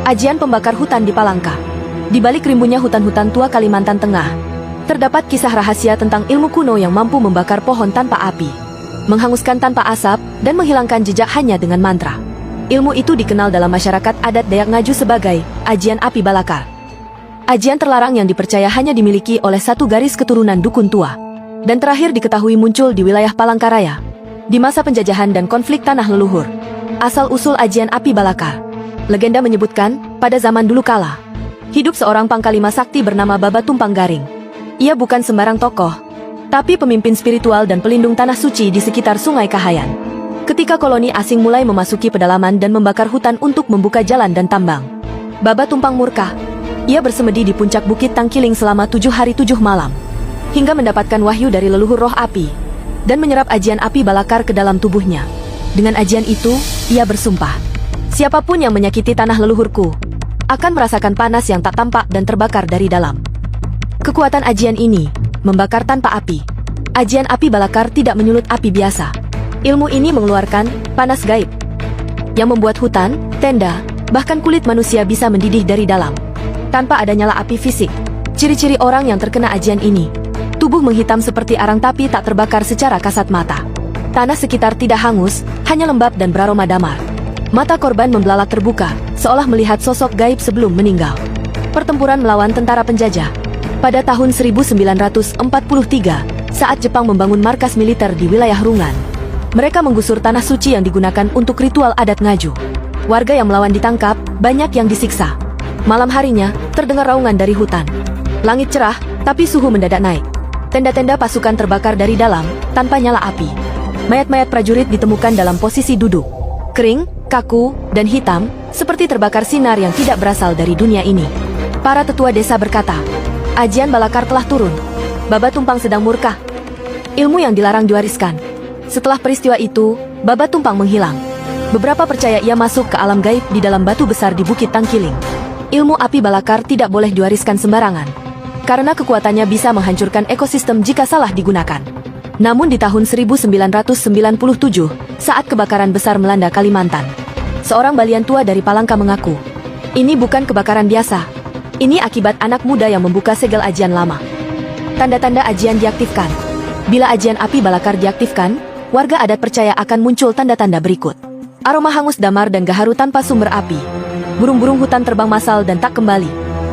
Ajian pembakar hutan di Palangka. Di balik rimbunnya hutan-hutan tua Kalimantan Tengah, terdapat kisah rahasia tentang ilmu kuno yang mampu membakar pohon tanpa api, menghanguskan tanpa asap, dan menghilangkan jejak hanya dengan mantra. Ilmu itu dikenal dalam masyarakat adat Dayak Ngaju sebagai ajian api balakar. Ajian terlarang yang dipercaya hanya dimiliki oleh satu garis keturunan dukun tua, dan terakhir diketahui muncul di wilayah Palangkaraya di masa penjajahan dan konflik tanah leluhur. Asal-usul ajian api balakar. Legenda menyebutkan, pada zaman dulu kala, hidup seorang pangkalima sakti bernama Baba Tumpang Garing. Ia bukan sembarang tokoh, tapi pemimpin spiritual dan pelindung tanah suci di sekitar Sungai Kahayan. Ketika koloni asing mulai memasuki pedalaman dan membakar hutan untuk membuka jalan dan tambang, Baba Tumpang murka. Ia bersemedi di puncak Bukit Tangkiling selama 7 hari 7 malam, hingga mendapatkan wahyu dari leluhur roh api, dan menyerap ajian api balakar ke dalam tubuhnya. Dengan ajian itu, ia bersumpah, siapapun yang menyakiti tanah leluhurku akan merasakan panas yang tak tampak dan terbakar dari dalam. Kekuatan ajian ini membakar tanpa api. Ajian api balakar tidak menyulut api biasa. Ilmu ini mengeluarkan panas gaib yang membuat hutan, tenda, bahkan kulit manusia bisa mendidih dari dalam tanpa ada nyala api fisik. Ciri-ciri orang yang terkena ajian ini: tubuh menghitam seperti arang tapi tak terbakar secara kasat mata. Tanah sekitar tidak hangus, hanya lembab dan beraroma damar. Mata korban membelalak terbuka, seolah melihat sosok gaib sebelum meninggal. Pertempuran melawan tentara penjajah. Pada tahun 1943, saat Jepang membangun markas militer di wilayah Rungan, mereka menggusur tanah suci yang digunakan untuk ritual adat Ngaju. Warga yang melawan ditangkap, banyak yang disiksa. Malam harinya, terdengar raungan dari hutan. Langit cerah, tapi suhu mendadak naik. Tenda-tenda pasukan terbakar dari dalam, tanpa nyala api. Mayat-mayat prajurit ditemukan dalam posisi duduk, kering, kaku, dan hitam, seperti terbakar sinar yang tidak berasal dari dunia ini. Para tetua desa berkata, ajian balakar telah turun. Baba Tumpang sedang murka. Ilmu yang dilarang diwariskan. Setelah peristiwa itu, Baba Tumpang menghilang. Beberapa percaya ia masuk ke alam gaib di dalam batu besar di Bukit Tangkiling. Ilmu api balakar tidak boleh diwariskan sembarangan, karena kekuatannya bisa menghancurkan ekosistem jika salah digunakan. Namun di tahun 1997, saat kebakaran besar melanda Kalimantan, seorang balian tua dari Palangka mengaku, ini bukan kebakaran biasa. Ini akibat anak muda yang membuka segel ajian lama. Tanda-tanda ajian diaktifkan. Bila ajian api balakar diaktifkan, warga adat percaya akan muncul tanda-tanda berikut. Aroma hangus damar dan gaharu tanpa sumber api. Burung-burung hutan terbang massal dan tak kembali.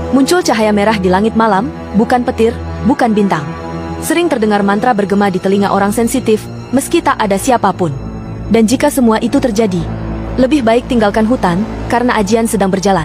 Muncul cahaya merah di langit malam, bukan petir, bukan bintang. Sering terdengar mantra bergema di telinga orang sensitif, meski tak ada siapapun. Dan jika semua itu terjadi, lebih baik tinggalkan hutan, karena ajian sedang berjalan.